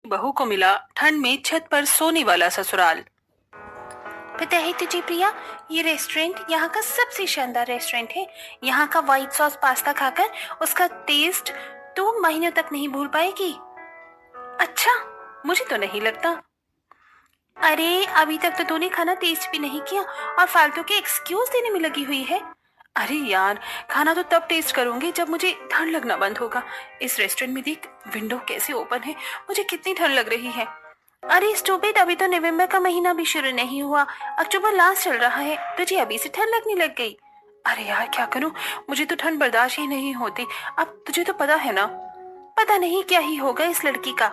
बहू को मिला ठंड में छत पर सोने वाला ससुराल। पता है तुझे प्रिया, ये रेस्टोरेंट यहाँ का सबसे शानदार रेस्टोरेंट है। यहाँ का व्हाइट सॉस पास्ता खाकर उसका टेस्ट तू महीनों तक नहीं भूल पाएगी। अच्छा, मुझे तो नहीं लगता। अरे अभी तक तो तूने खाना टेस्ट भी नहीं किया और फालतू के एक्सक्यूज देने में लगी हुई है। अरे यार, खाना तो तब टेस्ट करूंगी जब मुझे ठंड लगना बंद होगा। इस रेस्टोरेंट में देख, विंडो कैसे ओपन है, मुझे कितनी ठंड लग रही है। अरे स्टूपिड, अभी तो नवंबर का महीना भी शुरू नहीं हुआ, अक्टूबर लास्ट चल रहा है, तुझे अभी से ठंड लगने लग गई। अरे यार, क्या करूं, मुझे तो ठंड बर्दाश्त ही नहीं होती। अब तुझे तो पता है ना। पता नहीं क्या ही होगा इस लड़की का।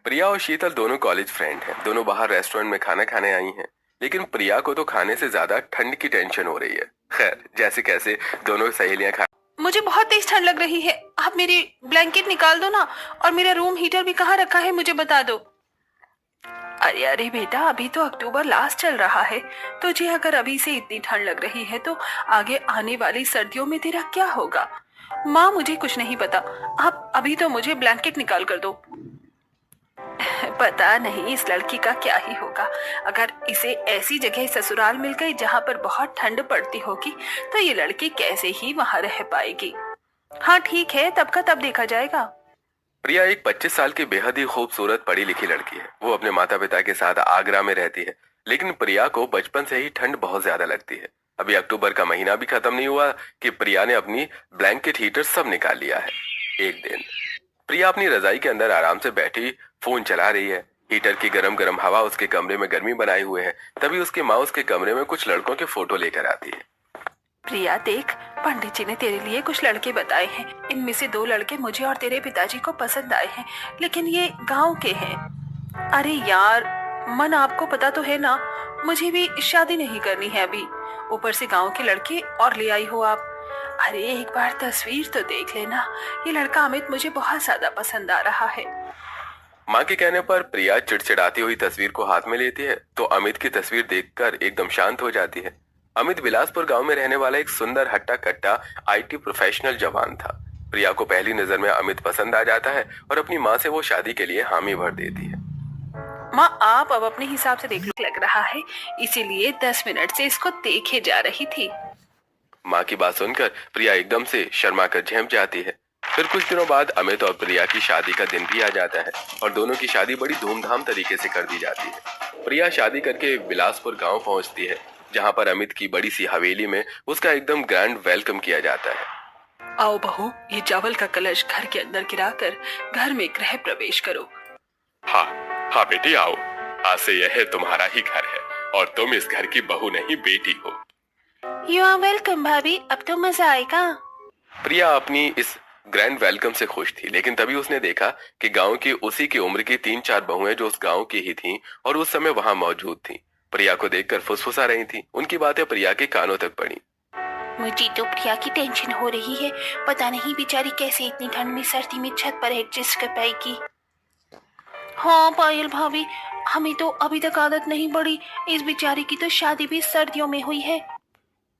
प्रिया और शीतल दोनों कॉलेज फ्रेंड हैं। दोनों बाहर रेस्टोरेंट में खाना खाने आई हैं, लेकिन प्रिया को तो खाने से ज्यादा ठंड की टेंशन हो रही है। खैर, जैसे कैसे दोनों सहेलियां खा। मुझे बहुत तेज ठंड लग रही है, आप मेरी ब्लैंकेट निकाल दो ना, और मेरा रूम हीटर भी कहाँ रखा है मुझे बता दो। अरे अरे बेटा, अभी तो अक्टूबर लास्ट चल रहा है। तुझे अगर अभी से इतनी ठंड लग रही है तो आगे आने वाली सर्दियों में तेरा क्या होगा। माँ, मुझे कुछ नहीं पता, आप अभी तो मुझे ब्लैंकेट निकाल कर दो। पता नहीं इस लड़की का क्या ही होगा। अगर इसे ऐसी जगह ससुराल मिल गई जहाँ पर बहुत ठंड पड़ती होगी तो ये लड़की कैसे ही वहाँ रह पाएगी। हाँ ठीक है, तब का तब देखा जाएगा। प्रिया एक 25 साल की बेहद ही खूबसूरत पढ़ी लिखी लड़की है। वो अपने माता पिता के साथ आगरा में रहती है, लेकिन प्रिया को बचपन से ही ठंड बहुत ज्यादा लगती है। अभी अक्टूबर का महीना भी खत्म नहीं हुआ कि प्रिया ने अपनी ब्लैंकेट हीटर सब निकाल लिया है। एक दिन प्रिया अपनी रजाई के अंदर आराम से बैठी फोन चला रही है। हीटर की गरम गरम हवा उसके कमरे में गर्मी बनाए हुए है। तभी उसकी माँ उसके कमरे में कुछ लड़कों के फोटो लेकर आती है। प्रिया देख, पंडित जी ने तेरे लिए कुछ लड़के बताए हैं। इनमें से 2 लड़के मुझे और तेरे पिताजी को पसंद आए हैं, लेकिन ये गांव के हैं। अरे यार मन, आपको पता तो है ना, मुझे भी शादी नहीं करनी है अभी, ऊपर से गांव के लड़के और ले आई हो आप। अरे एक बार तस्वीर तो देख लेना, ये लड़का अमित मुझे बहुत ज्यादा पसंद आ रहा है। माँ के कहने पर प्रिया चिड़चिड़ाती हुई तस्वीर को हाथ में लेती है तो अमित की तस्वीर देखकर एकदम शांत हो जाती है। अमित बिलासपुर गांव में रहने वाला एक सुंदर हट्टा कट्टा आईटी प्रोफेशनल जवान था। प्रिया को पहली नजर में अमित पसंद आ जाता है और अपनी माँ से वो शादी के लिए हामी भर देती है। माँ, आप अब अपने हिसाब से देख लो, लग रहा है, इसीलिए 10 मिनट से इसको देखे जा रही थी। माँ की बात सुनकर प्रिया एकदम से शर्मा कर झेम जाती है। फिर कुछ दिनों बाद अमित और प्रिया की शादी का दिन भी आ जाता है और दोनों की शादी बड़ी धूमधाम तरीके से कर दी जाती है। प्रिया शादी करके बिलासपुर गांव पहुंचती है, जहां पर अमित की बड़ी सी हवेली में उसका एकदम ग्रैंड वेलकम किया जाता है। आओ बहू, ये चावल का कलश घर के अंदर गिराकर घर में गृह प्रवेश करो। हाँ हाँ बेटी, आओ, आज से यह तुम्हारा ही घर है और तुम इस घर की बहू नहीं बेटी हो। यू आर वेलकम भाभी, अब तो मजा आएगा। प्रिया अपनी इस ग्रैंड वेलकम से खुश थी, लेकिन तभी उसने देखा कि गांव की उसी की उम्र की 3-4 बहुएं जो उस गांव की ही थीं और उस समय वहां मौजूद थीं, प्रिया को देखकर फुसफुसा रही थीं। उनकी बातें प्रिया के कानों तक पड़ी। मुझे तो प्रिया की टेंशन हो रही है, पता नहीं बेचारी कैसे इतनी ठंड में सर्दी में छत पर एडजस्ट कर पाएगी। हाँ पायल भाभी, हमें तो अभी तक आदत नहीं पड़ी, इस बेचारी की तो शादी भी सर्दियों में हुई है।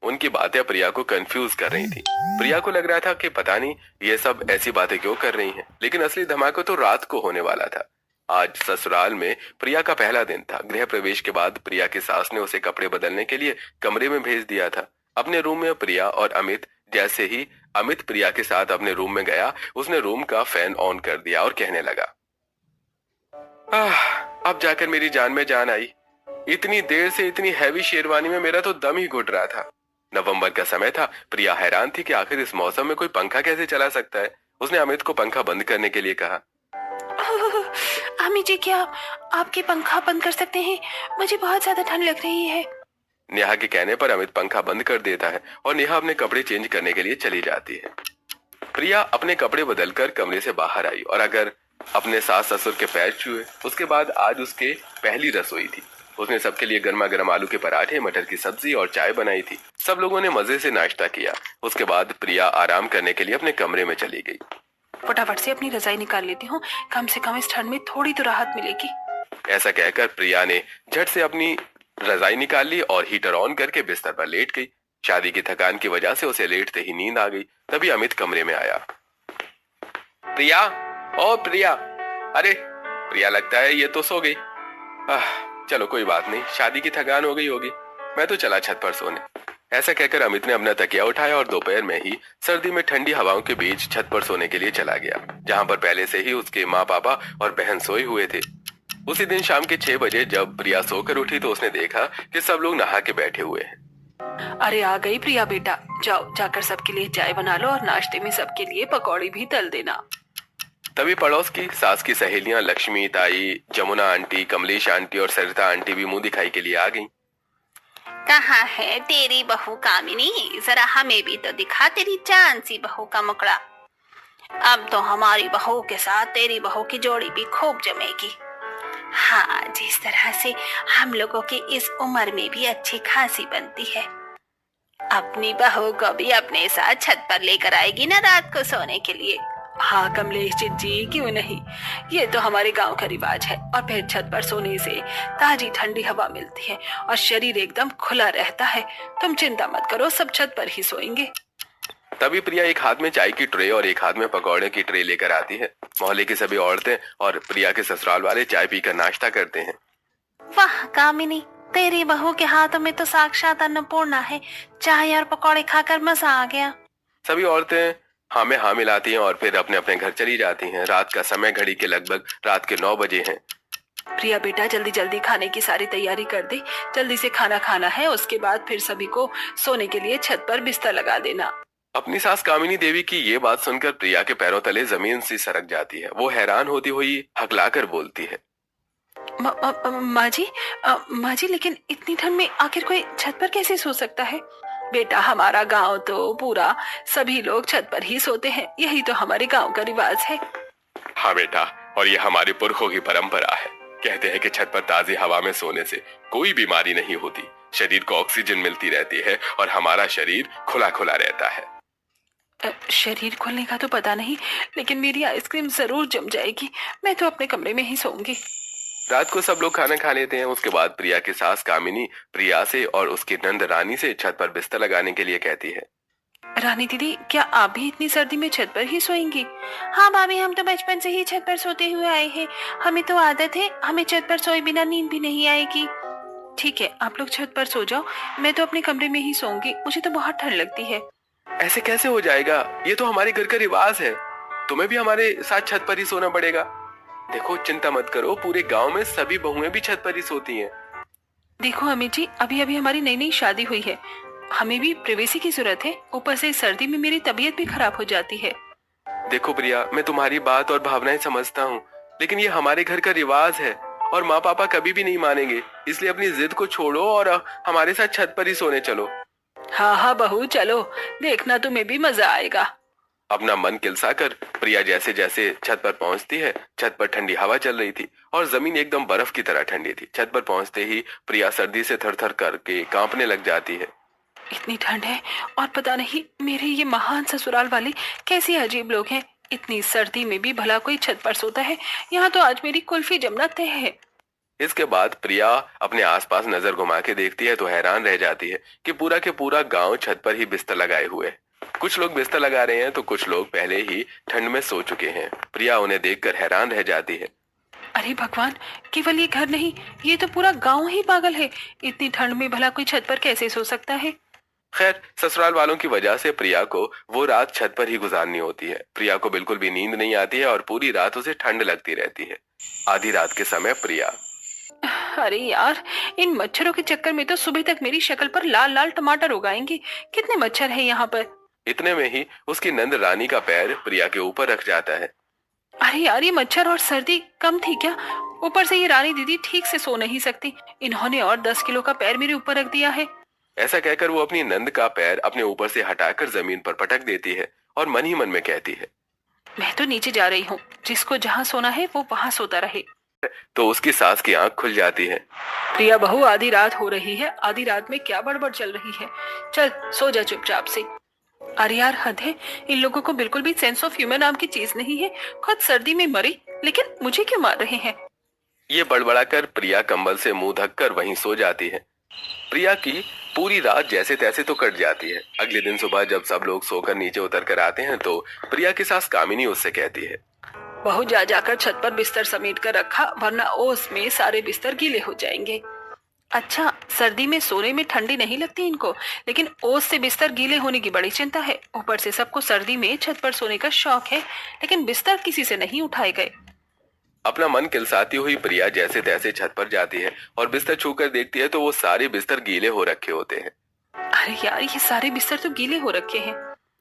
उनकी बातें प्रिया को कंफ्यूज कर रही थी। प्रिया को लग रहा था कि पता नहीं ये सब ऐसी बातें क्यों कर रही हैं, लेकिन असली धमाका तो रात को होने वाला था। आज ससुराल में प्रिया का पहला दिन था। गृह प्रवेश के बाद प्रिया की सास ने उसे कपड़े बदलने के लिए कमरे में भेज दिया था। अपने रूम में प्रिया और अमित, जैसे ही अमित प्रिया के साथ अपने रूम में गया, उसने रूम का फैन ऑन कर दिया और कहने लगा, अब जाकर मेरी जान में जान आई। इतनी देर से इतनी हैवी शेरवानी में मेरा तो दम ही घुट रहा था। नवंबर का समय था। प्रिया हैरान थी कि आखिर इस मौसम में कोई पंखा कैसे चला सकता है। उसने अमित को पंखा बंद करने के लिए कहा। अम्मी जी, क्या आपके पंखा बंद कर सकते हैं? मुझे बहुत ज्यादा ठंड लग रही है। नेहा के कहने पर अमित पंखा बंद कर देता है और नेहा अपने कपड़े चेंज करने के लिए चली जाती है। प्रिया अपने कपड़े बदलकर कमरे से बाहर आई और अगर अपने सास ससुर के पैर छुए। उसके बाद आज उसके पहली रसोई थी। उसने सबके लिए गर्मा गर्म आलू के पराठे, मटर की सब्जी और चाय बनाई थी। सब लोगों ने मजे से नाश्ता किया। उसके बाद प्रिया आराम करने के लिए अपने कमरे में चली गई। फटाफट से अपनी रजाई निकाल लेती हूँ, कम से कम इस ठंड में थोड़ी तो राहत मिलेगी। ऐसा कहकर प्रिया ने झट से अपनी रजाई निकाल ली और हीटर ऑन करके बिस्तर पर लेट गई। शादी की थकान की वजह से उसे लेटते ही नींद आ गई। तभी अमित कमरे में आया। प्रिया, ओ प्रिया, अरे प्रिया लगता है ये तो सो गई। चलो कोई बात नहीं, शादी की थकान हो गई होगी, मैं तो चला छत पर सोने। ऐसा कहकर अमित ने अपना तकिया उठाया और दोपहर में ही सर्दी में ठंडी हवाओं के बीच छत पर सोने के लिए चला गया, जहां पर पहले से ही उसके माँ पापा और बहन सोए हुए थे। उसी दिन शाम के 6 बजे जब प्रिया सोकर उठी तो उसने देखा कि सब लोग नहा के बैठे हुए हैं। अरे आ गई प्रिया बेटा, जाओ जाकर सबके लिए चाय बना लो और नाश्ते में सबके लिए पकौड़ी भी तल देना। तभी पड़ोस की सास की सहेलियां लक्ष्मी ताई, जमुना आंटी, कमलेश आंटी और सरिता आंटी भी मुंह दिखाई के लिए आ गईं। कहाँ है तेरी बहू कामिनी, जरा हमें भी तो दिखा तेरी जान सी बहू का मुकड़ा। अब तो हमारी बहू के साथ तेरी बहू की जोड़ी भी खूब जमेगी। हाँ, जिस तरह से हम लोगों की इस उम्र में भी अच्छी खासी बनती है। अपनी बहू को भी अपने साथ छत पर लेकर आएगी ना रात को सोने के लिए। हाँ कमलेश जी, क्यों नहीं, ये तो हमारे गांव का रिवाज है। और फिर छत पर सोने से ताजी ठंडी हवा मिलती है और शरीर एकदम खुला रहता है। तुम चिंता मत करो, सब छत पर ही सोएंगे। तभी प्रिया एक हाथ में चाय की ट्रे और एक हाथ में पकौड़े की ट्रे लेकर आती है। मोहल्ले की सभी औरतें और प्रिया के ससुराल वाले चाय पीकर नाश्ता करते हैं। वाह कामिनी, तेरी बहू के हाथों में तो साक्षात अन्नपूर्णा है। चाय और पकौड़े खाकर मजा आ गया। सभी औरतें हाँ में हाँ मिलाती हैं और फिर अपने अपने घर चली जाती हैं। रात का समय घड़ी के लगभग रात के 9 बजे हैं। प्रिया बेटा जल्दी जल्दी खाने की सारी तैयारी कर दे, जल्दी से खाना खाना है, उसके बाद फिर सभी को सोने के लिए छत पर बिस्तर लगा देना। अपनी सास कामिनी देवी की ये बात सुनकर प्रिया के पैरों तले जमीन सी सरक जाती है। वो हैरान होती हुई हकलाकर बोलती है, माँ जी, लेकिन इतनी ठंड में आखिर कोई छत पर कैसे सो सकता है? बेटा हमारा गांव तो पूरा सभी लोग छत पर ही सोते हैं, यही तो हमारे गांव का रिवाज है। हाँ बेटा, और ये हमारे पुरखों की परंपरा है। कहते हैं कि छत पर ताजी हवा में सोने से कोई बीमारी नहीं होती, शरीर को ऑक्सीजन मिलती रहती है और हमारा शरीर खुला खुला रहता है। शरीर खुलने का तो पता नहीं, लेकिन मेरी आइसक्रीम जरूर जम जाएगी। मैं तो अपने कमरे में ही सोऊंगी। रात को सब लोग खाना खा लेते हैं। उसके बाद प्रिया की सास कामिनी प्रिया से और उसकी नंद रानी से छत पर बिस्तर लगाने के लिए कहती है। रानी दीदी, क्या आप भी इतनी सर्दी में छत पर ही सोएंगी? हाँ भाभी, हम तो बचपन से ही छत पर सोते हुए आए हैं। हमें तो आदत है, हमें छत पर सोए बिना नींद भी नहीं आएगी। ठीक है, आप लोग छत पर सो जाओ, मैं तो अपने कमरे में ही सोऊंगी। मुझे तो बहुत ठंड लगती है। ऐसे कैसे हो जाएगा, ये तो हमारे घर का रिवाज है। तुम्हें भी हमारे साथ छत पर ही सोना पड़ेगा। देखो चिंता मत करो, पूरे गांव में सभी बहुएं भी छत पर ही सोती हैं। देखो अमित जी, अभी अभी हमारी नई नई शादी हुई है, हमें भी प्राइवेसी की जरूरत है। ऊपर से सर्दी में मेरी तबीयत भी खराब हो जाती है। देखो प्रिया, मैं तुम्हारी बात और भावनाएं समझता हूँ, लेकिन ये हमारे घर का रिवाज है और माँ पापा कभी भी नहीं मानेंगे। इसलिए अपनी जिद को छोड़ो और हमारे साथ छत पर ही सोने चलो। हाँ हाँ बहू, चलो, देखना तुम्हें भी मजा आएगा। अपना मन किलसाकर प्रिया जैसे जैसे छत पर पहुंचती है, छत पर ठंडी हवा चल रही थी और जमीन एकदम बर्फ की तरह ठंडी थी। छत पर पहुंचते ही प्रिया सर्दी से थरथर करके कांपने लग जाती है। इतनी ठंड है और पता नहीं मेरे ये महान ससुराल वाले कैसे अजीब लोग हैं। इतनी सर्दी में भी भला कोई छत पर सोता है। यहाँ तो आज मेरी कुल्फी जमना तय है। इसके बाद प्रिया अपने आसपास नजर घुमा के देखती है तो हैरान रह जाती है कि पूरा के पूरा गांव छत पर ही बिस्तर लगाए हुए है। कुछ लोग बिस्तर लगा रहे हैं तो कुछ लोग पहले ही ठंड में सो चुके हैं। प्रिया उन्हें देखकर हैरान रह जाती है। अरे भगवान, केवल ये घर नहीं, ये तो पूरा गांव ही पागल है। इतनी ठंड में भला कोई छत पर कैसे सो सकता है? खैर, ससुराल वालों की वजह से प्रिया को वो रात छत पर ही गुजारनी होती है। प्रिया को बिल्कुल भी नींद नहीं आती है और पूरी रात उसे ठंड लगती रहती है। आधी रात के समय प्रिया, अरे यार, इन मच्छरों के चक्कर में तो सुबह तक मेरी शक्ल पर लाल लाल टमाटर उगाएंगे। कितने मच्छर हैं यहाँ पर। इतने में ही उसकी नंद रानी का पैर प्रिया के ऊपर रख जाता है। अरे यार, ये मच्छर और सर्दी कम थी क्या? ऊपर से ये रानी दीदी ठीक से सो नहीं सकती, इन्होंने और 10 किलो का पैर मेरे ऊपर रख दिया है। ऐसा कहकर वो अपनी नंद का पैर अपने ऊपर से हटाकर जमीन पर पटक देती है और मन ही मन में कहती है, मैं तो नीचे जा रही हूँ, जिसको जहाँ सोना है वो वहाँ सोता रहे। तो उसकी सास की आंख खुल जाती है। प्रिया बहू, आधी रात हो रही है, आधी रात में क्या बड़बड़ चल रही है? चल सो जा चुपचाप से। अरे यार, हद है, इन लोगों को बिल्कुल भी सेंस ऑफ ह्यूमर नाम की चीज नहीं है। खुद सर्दी में मरे, लेकिन मुझे क्यों मार रहे हैं? ये बड़बड़ाकर प्रिया कंबल से मुंह ढककर वहीं सो जाती है। प्रिया की पूरी रात जैसे तैसे तो कट जाती है। अगले दिन सुबह जब सब लोग सोकर नीचे उतर कर आते हैं तो प्रिया की सास कामिनी उससे कहती है, बहू जा जाकर छत पर बिस्तर समेट कर रखा, वरना ओस में सारे बिस्तर गीले हो जाएंगे। अच्छा, सर्दी में सोने में ठंडी नहीं लगती इनको, लेकिन ओस से बिस्तर गीले होने की बड़ी चिंता है। ऊपर से सबको सर्दी में छत पर सोने का शौक है, लेकिन बिस्तर किसी से नहीं उठाए गए। अपना मन किलसाती हुई प्रिया जैसे तैसे छत पर जाती है और बिस्तर छूकर देखती है तो वो सारे बिस्तर गीले हो रखे होते हैं। अरे यार, ये सारे बिस्तर तो गीले हो रखे हैं।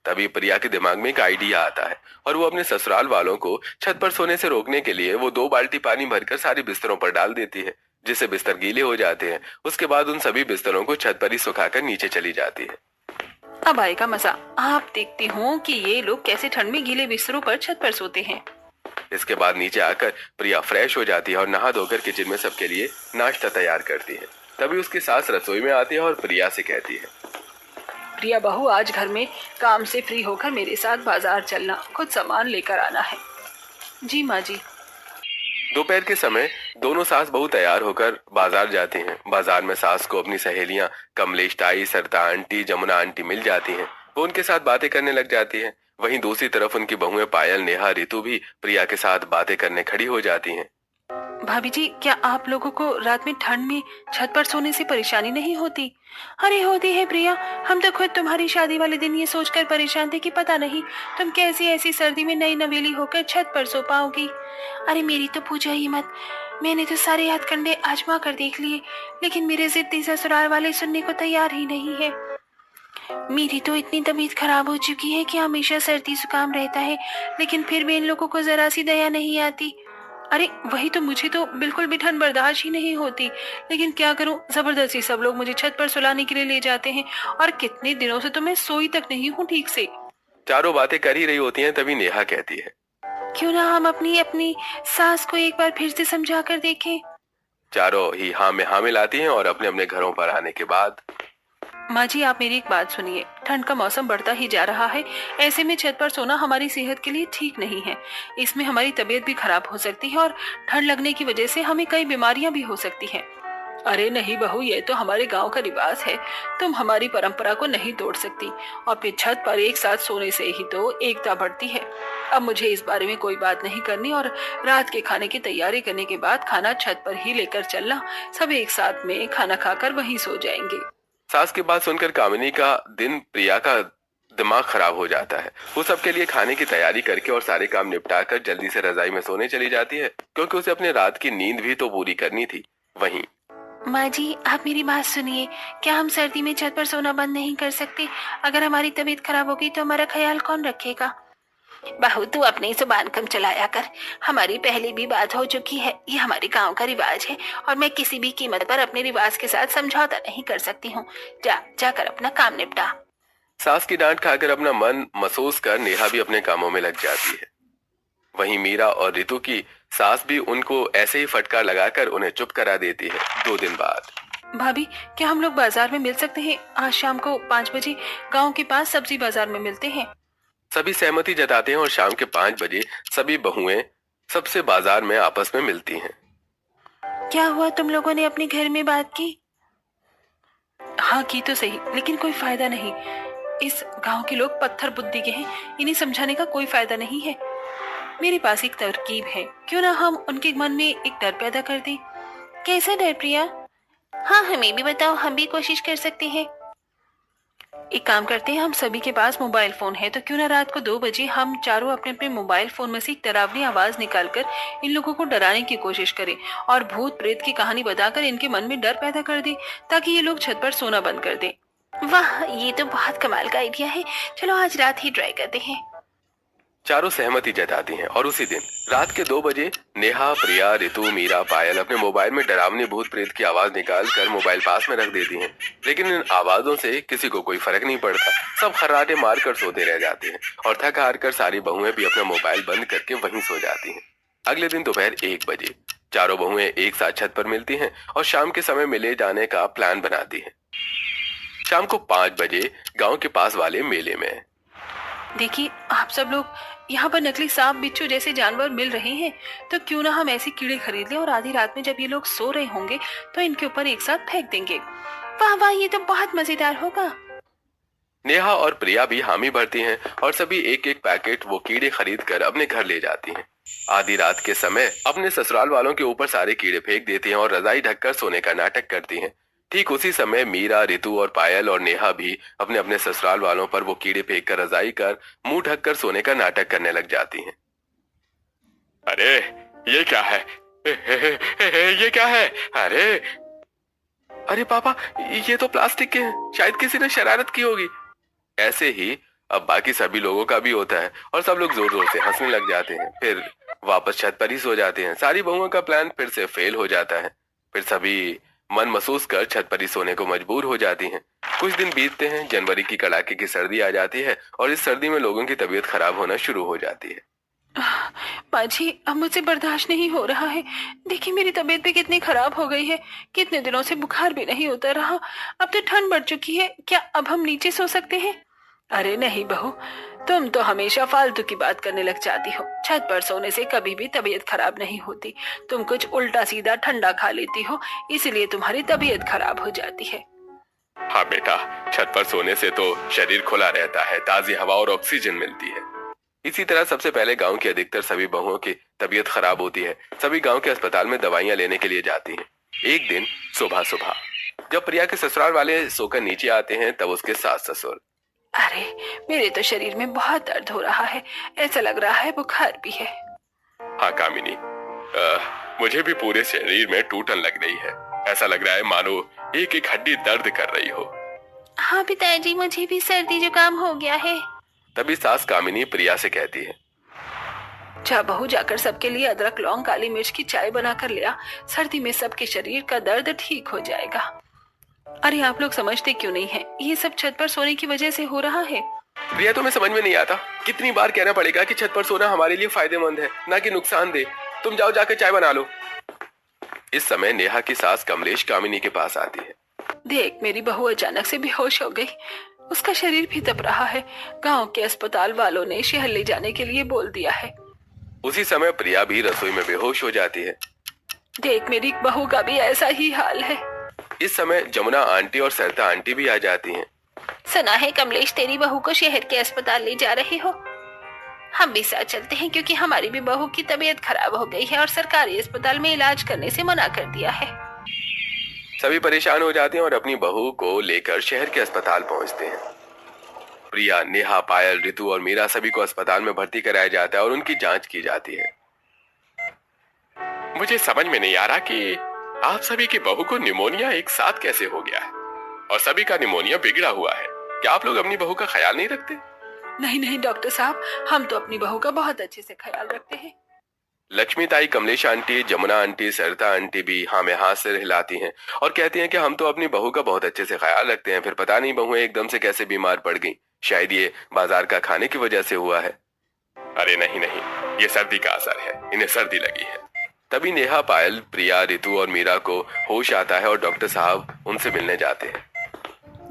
तभी प्रिया के दिमाग में एक आइडिया आता है और वो अपने ससुराल वालों को छत पर सोने से रोकने के लिए वो 2 बाल्टी पानी भरकर सारे बिस्तरों पर डाल देती है, जिससे बिस्तर गीले हो जाते हैं। उसके बाद उन सभी बिस्तरों को छत पर ही सुखाकर नीचे चली जाती है। अब आएगा मजा। आप देखती हूँ कि ये लोग कैसे ठंड में गीले बिस्तरों पर छत पर सोते हैं। इसके बाद नीचे आकर प्रिया फ्रेश हो जाती है और नहा धोकर किचन में सबके लिए नाश्ता तैयार करती है। तभी उसकी सास रसोई में आती है और प्रिया से कहती है, प्रिया बहू, आज घर में काम से फ्री होकर मेरे साथ बाजार चलना, कुछ सामान लेकर आना है। जी माँ जी। दोपहर के समय दोनों सास बहू तैयार होकर बाजार जाते हैं। बाजार में सास को अपनी सहेलियां कमलेश ताई, सरता आंटी, जमुना आंटी मिल जाती हैं। वो उनके साथ बातें करने लग जाती हैं। वहीं दूसरी तरफ उनकी बहुएं पायल, नेहा, रितु भी प्रिया के साथ बातें करने खड़ी हो जाती हैं। भाभी जी, क्या आप लोगों को रात में ठंड में छत पर सोने से परेशानी नहीं होती? अरे होती है प्रिया, हम तो खुद तुम्हारी शादी वाले दिन ये सोचकर परेशान थे कि पता नहीं तुम कैसी ऐसी सर्दी में नई नवेली होकर छत पर सो पाओगी। अरे मेरी तो पूछो ही मत, मैंने तो सारे हथकंडे आजमा कर देख लिए, लेकिन मेरे जिद्दी ससुराल वाले सुनने को तैयार ही नहीं है। मेरी तो इतनी तबीयत खराब हो चुकी है कि हमेशा सर्दी जुकाम रहता है, लेकिन फिर भी इन लोगों को जरा सी दया नहीं आती। अरे वही तो, मुझे तो बिल्कुल भी ठंड बर्दाश्त ही नहीं होती, लेकिन क्या करूं, जबरदस्ती सब लोग मुझे छत पर सुलाने के लिए ले जाते हैं और कितने दिनों से तो मैं सोई तक नहीं हूँ ठीक से। चारों बातें कर ही रही होती हैं, तभी नेहा कहती है, क्यों ना हम अपनी अपनी सास को एक बार फिर से समझा कर देखें। चारों ही हाँ में हाँ मिलाती हैं और अपने अपने घरों पर आने के बाद, माँ जी, आप मेरी एक बात सुनिए। ठंड का मौसम बढ़ता ही जा रहा है, ऐसे में छत पर सोना हमारी सेहत के लिए ठीक नहीं है। इसमें हमारी तबीयत भी खराब हो सकती है और ठंड लगने की वजह से हमें कई बीमारियां भी हो सकती हैं। अरे नहीं बहू, ये तो हमारे गांव का रिवाज है, तुम हमारी परंपरा को नहीं तोड़ सकती। और फिर छत पर एक साथ सोने से ही तो एकता बढ़ती है। अब मुझे इस बारे में कोई बात नहीं करनी और रात के खाने की तैयारी करने के बाद खाना छत पर ही लेकर चलना। सब एक साथ में खाना खाकर वहीं सो जाएंगे। सास की बात सुनकर कामिनी का दिन, प्रिया का दिमाग खराब हो जाता है। वो सबके लिए खाने की तैयारी करके और सारे काम निपटाकर जल्दी से रजाई में सोने चली जाती है, क्योंकि उसे अपने रात की नींद भी तो पूरी करनी थी। वहीं माँ जी, आप मेरी बात सुनिए, क्या हम सर्दी में छत पर सोना बंद नहीं कर सकते? अगर हमारी तबीयत खराब होगी तो हमारा ख्याल कौन रखेगा? बहू, तू अपनी जुबान कम चलाया कर। हमारी पहले भी बात हो चुकी है, ये हमारे गांव का रिवाज है और मैं किसी भी कीमत पर अपने रिवाज के साथ समझौता नहीं कर सकती हूँ। जाकर अपना काम निपटा। सास की डांट खाकर अपना मन महसूस कर नेहा भी अपने कामों में लग जाती है। वहीं मीरा और रितु की सास भी उनको ऐसे ही फटकार लगाकर उन्हें चुप करा देती है। 2 दिन बाद, भाभी, क्या हम लोग बाजार में मिल सकते हैं? आज शाम को 5 बजे गाँव के पास सब्जी बाजार में मिलते हैं। सभी सहमति जताते हैं और शाम के 5 बजे सभी बहुएं सबसे बाजार में आपस में मिलती हैं। क्या हुआ, तुम लोगों ने अपने घर में बात की? हाँ की तो सही, लेकिन कोई फायदा नहीं। इस गांव के लोग पत्थर बुद्धि के हैं, इन्हें समझाने का कोई फायदा नहीं है। मेरे पास एक तरकीब है, क्यों ना हम उनके मन में एक डर पैदा कर दें। कैसा डर प्रिया? हाँ, हमें भी बताओ, हम भी कोशिश कर सकते हैं। एक काम करते हैं, हम सभी के पास मोबाइल फोन है, तो क्यों ना रात को 2 बजे हम चारों अपने अपने मोबाइल फोन में से एक डरावनी आवाज निकालकर इन लोगों को डराने की कोशिश करें और भूत प्रेत की कहानी बताकर इनके मन में डर पैदा कर दें, ताकि ये लोग छत पर सोना बंद कर दें। वाह, ये तो बहुत कमाल का आइडिया है। चलो आज रात ही ट्राई करते हैं। चारों सहमति जताती हैं और उसी दिन रात के 2 बजे नेहा, प्रिया, रितु, मीरा, पायल अपने मोबाइल में डरावनी भूत प्रेत की आवाज निकाल कर मोबाइल पास में रख देती हैं। लेकिन इन आवाजों से किसी को कोई फर्क नहीं पड़ता। सब खर्राटे मारकर सोते रह जाते हैं और थक हार कर सारी बहुएं भी अपना मोबाइल बंद करके वहीं सो जाती हैं। अगले दिन दोपहर 1 बजे चारों बहुएं एक साथ छत पर मिलती हैं और शाम के समय मिले जाने का प्लान बनाती हैं। शाम को 5 बजे गांव के पास वाले मेले में, देखिए, आप सब लोग यहाँ पर नकली सांप, बिच्छू जैसे जानवर मिल रहे हैं, तो क्यों ना हम ऐसे कीड़े खरीद लें और आधी रात में जब ये लोग सो रहे होंगे तो इनके ऊपर एक साथ फेंक देंगे। वाह वाह, ये तो बहुत मजेदार होगा। नेहा और प्रिया भी हामी भरती हैं और सभी एक एक पैकेट वो कीड़े खरीद कर अपने घर ले जाती हैं। आधी रात के समय अपने ससुराल वालों के ऊपर सारे कीड़े फेंक देती हैं और रजाई ढककर सोने का नाटक करती हैं। ठीक उसी समय मीरा, रितु और पायल और नेहा भी अपने अपने ससुराल वालों पर वो कीड़े फेंक कर रजाई कर मुंह ढककर सोने का नाटक करने लग जाती हैं। अरे ये क्या है? ये क्या है? अरे अरे पापा, ये तो प्लास्टिक के हैं, शायद किसी ने शरारत की होगी। ऐसे ही अब बाकी सभी लोगों का भी होता है और सब लोग जोर जोर से हंसने लग जाते हैं। फिर वापस छत पर ही सो जाते हैं। सारी बहुओं का प्लान फिर से फेल हो जाता है। फिर सभी मन महसूस कर छत पर ही सोने को मजबूर हो जाती हैं। कुछ दिन बीतते हैं। जनवरी की कड़ाके की सर्दी आ जाती है और इस सर्दी में लोगों की तबीयत खराब होना शुरू हो जाती है। माँ जी, अब मुझसे बर्दाश्त नहीं हो रहा है। देखिए मेरी तबीयत भी कितनी खराब हो गई है। कितने दिनों से बुखार भी नहीं उतर रहा। अब तो ठंड बढ़ चुकी है। क्या अब हम नीचे सो सकते हैं? अरे नहीं बहू, तुम तो हमेशा फालतू की बात करने लग जाती हो। छत पर सोने से कभी भी तबीयत खराब नहीं होती। तुम कुछ उल्टा सीधा ठंडा खा लेती हो, इसलिए तुम्हारी तबीयत खराब हो जाती है। हाँ बेटा, छत पर सोने से तो शरीर खुला रहता है, ताजी हवा और ऑक्सीजन मिलती है। इसी तरह सबसे पहले गांव की अधिकतर सभी बहुओं की तबीयत खराब होती है। सभी गांव के अस्पताल में दवाइयां लेने के लिए जाती हैं। एक दिन सुबह सुबह जब प्रिया के ससुराल वाले सोकर नीचे आते हैं, तब उसके सास ससुर, अरे मेरे तो शरीर में बहुत दर्द हो रहा है। ऐसा लग रहा है बुखार भी है। हाँ कामिनी, मुझे भी पूरे शरीर में टूटन लग रही है। ऐसा लग रहा है मानो एक एक हड्डी दर्द कर रही हो। हाँ पिताजी, मुझे भी सर्दी जुकाम हो गया है। तभी सास कामिनी प्रिया से कहती है, जा बहू, जाकर सबके लिए अदरक, लौंग, काली मिर्च की चाय बनाकर ले आ। सर्दी में सबके शरीर का दर्द ठीक हो जाएगा। अरे आप लोग समझते क्यों नहीं है? ये सब छत पर सोने की वजह से हो रहा है। प्रिया तुम्हें समझ में नहीं आता? कितनी बार कहना पड़ेगा कि छत पर सोना हमारे लिए फायदेमंद है, ना कि नुकसानदेह। तुम जाओ जाकर चाय बना लो। इस समय नेहा की सास कमलेश कामिनी के पास आती है। देख, मेरी बहू अचानक से बेहोश हो गई। उसका शरीर भी तप रहा है। गांव के अस्पताल वालों ने शहर ले जाने के लिए बोल दिया है। उसी समय प्रिया भी रसोई में बेहोश हो जाती है। देख, मेरी बहू का भी ऐसा ही हाल है। इस समय जमुना आंटी और सरिता आंटी भी आ जाती हैं। सुना है कमलेश तेरी बहू को शहर के अस्पताल ले जा रहे हो। हम भी साथ चलते हैं, क्योंकि हमारी भी बहू की तबीयत खराब हो गई है और सरकारी अस्पताल में इलाज करने से मना कर दिया है। सभी परेशान हो जाते हैं और अपनी बहू को लेकर शहर के अस्पताल पहुंचते हैं। प्रिया, नेहा, पायल, रितु और मीरा सभी को अस्पताल में भर्ती कराया जाता है और उनकी जांच की जाती है। मुझे समझ में नहीं आ रहा कि आप सभी की बहू को निमोनिया एक साथ कैसे हो गया है, और सभी का निमोनिया बिगड़ा हुआ है। क्या आप लोग अपनी बहू का ख्याल नहीं रखते? नहीं नहीं डॉक्टर साहब, हम तो अपनी बहू का बहुत अच्छे से ख्याल रखते हैं। लक्ष्मी ताई, कमलेश आंटी, जमुना आंटी, सरिता आंटी भी हाँ में हाथ से हिलाती हैं और कहती हैं कि हम तो अपनी बहू का बहुत अच्छे से ख्याल रखते हैं। फिर पता नहीं बहुएं एकदम से कैसे बीमार पड़ गईं। शायद ये बाजार का खाने की वजह से हुआ है। अरे नहीं नहीं, ये सर्दी का असर है, इन्हें सर्दी लगी है। तभी नेहा, पायल, प्रिया, रितु और मीरा को होश आता है और डॉक्टर साहब उनसे मिलने जाते हैं।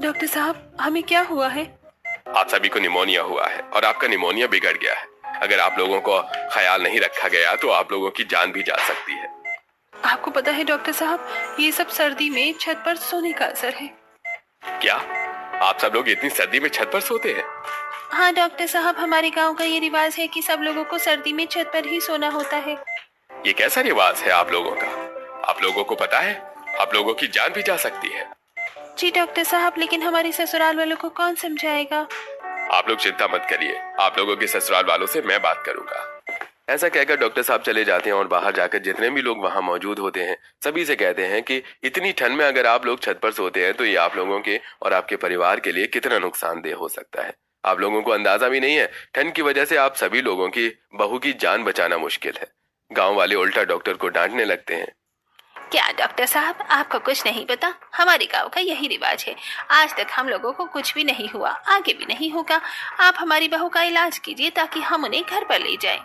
डॉक्टर साहब, हमें क्या हुआ है? आप सभी को निमोनिया हुआ है और आपका निमोनिया बिगड़ गया है। अगर आप लोगों को ख्याल नहीं रखा गया तो आप लोगों की जान भी जा सकती है। आपको पता है डॉक्टर साहब, ये सब सर्दी में छत पर सोने का असर है। क्या आप सब लोग इतनी सर्दी में छत पर सोते हैं? हाँ डॉक्टर साहब, हमारे गांव का ये रिवाज है कि सब लोगों को सर्दी में छत पर ही सोना होता है। ये कैसा रिवाज है आप लोगों का? आप लोगों को पता है आप लोगों की जान भी जा सकती है। जी डॉक्टर साहब, लेकिन हमारे ससुराल वालों को कौन समझाएगा? आप लोग चिंता मत करिए, आप लोगों के ससुराल वालों से मैं बात करूंगा। ऐसा कहकर डॉक्टर साहब चले जाते हैं और बाहर जाकर जितने भी लोग वहां मौजूद होते हैं सभी से कहते हैं कि इतनी ठंड में अगर आप लोग छत पर सोते हैं तो ये आप लोगों के और आपके परिवार के लिए कितना नुकसानदेह हो सकता है। आप लोगों को अंदाजा भी नहीं है। ठंड की वजह से आप सभी लोगों की बहू की जान बचाना मुश्किल है। गाँव वाले उल्टा डॉक्टर को डांटने लगते हैं। क्या डॉक्टर साहब, आपको कुछ नहीं पता? हमारे गांव का यही रिवाज है। आज तक हम लोगों को कुछ भी नहीं हुआ, आगे भी नहीं होगा। आप हमारी बहू का इलाज कीजिए ताकि हम उन्हें घर पर ले जाएं।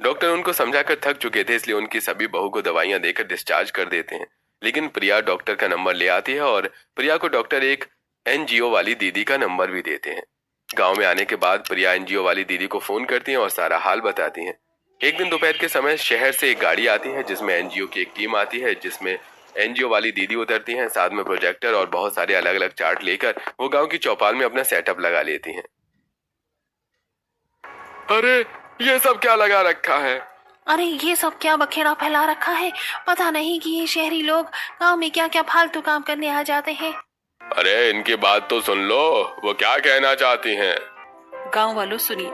डॉक्टर उनको समझाकर थक चुके थे, इसलिए उनकी सभी बहू को दवाइयां देकर डिस्चार्ज कर देते हैं। लेकिन प्रिया डॉक्टर का नंबर ले आती है और प्रिया को डॉक्टर एक एनजीओ वाली दीदी का नंबर भी देते हैं। गांव में आने के बाद प्रिया एनजीओ वाली दीदी को फोन करती हैं और सारा हाल बताती हैं। एक दिन दोपहर के समय शहर से एक गाड़ी आती है जिसमें एनजीओ की एक टीम आती है, जिसमें एनजीओ वाली दीदी उतरती हैं। साथ में प्रोजेक्टर और बहुत सारे अलग अलग चार्ट लेकर वो गांव की चौपाल में अपना सेटअप लगा लेती हैं। अरे ये सब क्या लगा रखा है? अरे ये सब क्या बखेड़ा फैला रखा है। पता नहीं कि ये शहरी लोग गांव में क्या क्या फालतू काम करने आ जाते हैं। अरे इनकी बात तो सुन लो, वो क्या कहना चाहती हैं। गांव वालों सुनिए,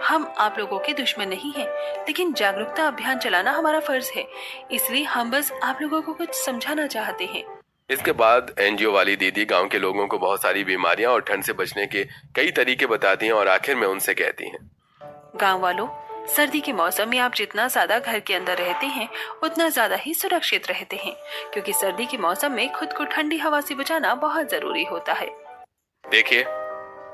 हम आप लोगों के दुश्मन नहीं हैं, लेकिन जागरूकता अभियान चलाना हमारा फर्ज है, इसलिए हम बस आप लोगों को कुछ समझाना चाहते हैं। इसके बाद एनजीओ वाली दीदी गांव के लोगों को बहुत सारी बीमारियां और ठंड से बचने के कई तरीके बताती हैं और आखिर में उनसे कहती हैं, गांव वालों, सर्दी के मौसम में आप जितना ज्यादा घर के अंदर रहते हैं उतना ज्यादा ही सुरक्षित रहते हैं, क्योंकि सर्दी के मौसम में खुद को ठंडी हवा से बचाना बहुत जरूरी होता है। देखिए,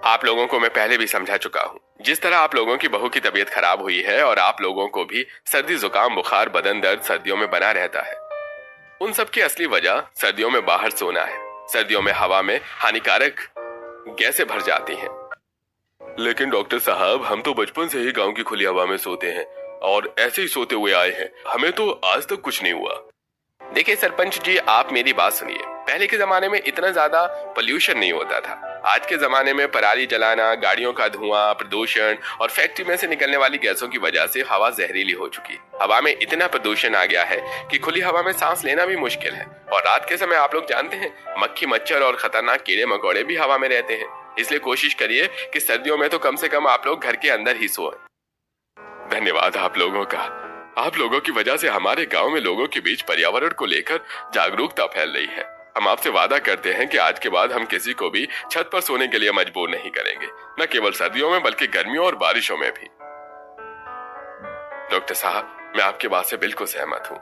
आप लोगों को मैं पहले भी समझा चुका हूँ। जिस तरह आप लोगों की बहू की तबीयत खराब हुई है और आप लोगों को भी सर्दी जुकाम बुखार बदन दर्द सर्दियों में बना रहता है, उन सब की असली वजह सर्दियों में बाहर सोना है। सर्दियों में हवा में हानिकारक गैसें भर जाती हैं। लेकिन डॉक्टर साहब, हम तो बचपन से ही गांव की खुली हवा में सोते हैं और ऐसे ही सोते हुए आए हैं, हमें तो आज तक कुछ नहीं हुआ। देखिए सरपंच जी, आप मेरी बात सुनिए। पहले के जमाने में इतना ज्यादा पोल्यूशन नहीं होता था। आज के जमाने में पराली जलाना, गाड़ियों का धुआं, प्रदूषण और फैक्ट्री में से निकलने वाली गैसों की वजह से हवा जहरीली हो चुकी। हवा में इतना प्रदूषण आ गया है कि खुली हवा में सांस लेना भी मुश्किल है। और रात के समय आप लोग जानते हैं, मक्खी मच्छर और खतरनाक कीड़े मकोड़े भी हवा में रहते हैं। इसलिए कोशिश करिए कि सर्दियों में तो कम से कम आप लोग घर के अंदर ही सोएं। धन्यवाद आप लोगों का। आप लोगों की वजह से हमारे गांव में लोगों के बीच पर्यावरण को लेकर जागरूकता फैल रही है। हम आपसे वादा करते हैं कि आज के बाद हम किसी को भी छत पर सोने के लिए मजबूर नहीं करेंगे, न केवल सर्दियों में बल्कि गर्मियों और बारिशों में भी। डॉक्टर साहब, मैं आपकी बात से बिल्कुल सहमत हूँ।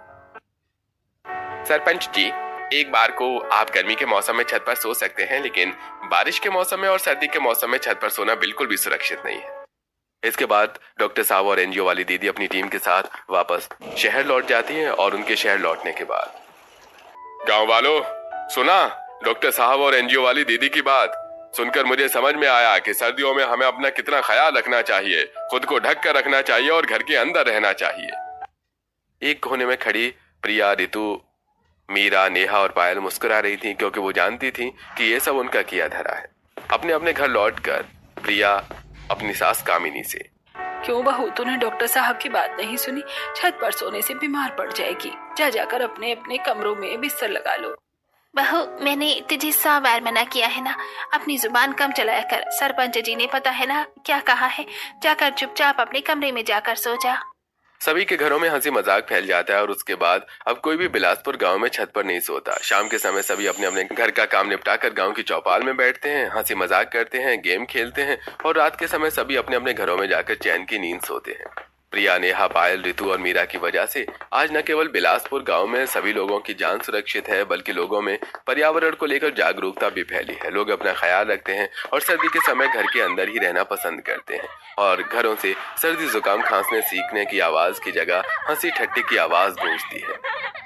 सरपंच जी, एक बार को आप गर्मी के मौसम में छत पर सो सकते हैं, लेकिन बारिश के मौसम में और सर्दी के मौसम में छत पर सोना बिल्कुल भी सुरक्षित नहीं है। इसके बाद डॉक्टर साहब और एनजीओ वाली दीदी अपनी टीम के साथ वापस शहर लौट जाती हैं और उनके शहर लौटने के बाद, गांव वालों सुना, डॉक्टर साहब और एनजीओ वाली दीदी की बात सुनकर मुझे समझ में आया कि सर्दियों में हमें अपना कितना ख्याल रखना चाहिए, खुद को ढक कर रखना चाहिए और घर के अंदर रहना चाहिए। एक कोने में खड़ी प्रिया, रितु, मीरा, नेहा और पायल मुस्कुरा रही थी, क्योंकि वो जानती थी कि ये सब उनका किया धरा है। अपने अपने घर लौटकर प्रिया अपनी सास कामिनी से, क्यों बहू, तूने डॉक्टर साहब की बात नहीं सुनी? छत पर सोने से बीमार पड़ जाएगी। जा जाकर अपने अपने कमरों में बिस्तर लगा लो। बहू, मैंने तुझे 100 बार मना किया है ना, अपनी जुबान कम चलाया कर। सरपंच जी ने पता है ना क्या कहा है, जाकर चुपचाप अपने कमरे में जाकर सो जा। सभी के घरों में हंसी मजाक फैल जाता है और उसके बाद अब कोई भी बिलासपुर गांव में छत पर नहीं सोता। शाम के समय सभी अपने अपने घर का काम निपटाकर गांव की चौपाल में बैठते हैं, हंसी मजाक करते हैं, गेम खेलते हैं और रात के समय सभी अपने अपने घरों में जाकर चैन की नींद सोते हैं। प्रिया, नेहा, पायल, रितु और मीरा की वजह से आज न केवल बिलासपुर गांव में सभी लोगों की जान सुरक्षित है, बल्कि लोगों में पर्यावरण को लेकर जागरूकता भी फैली है। लोग अपना ख्याल रखते हैं और सर्दी के समय घर के अंदर ही रहना पसंद करते हैं और घरों से सर्दी जुकाम खांसने सीखने की आवाज की जगह हंसी ठट्टी की आवाज गूंजती है।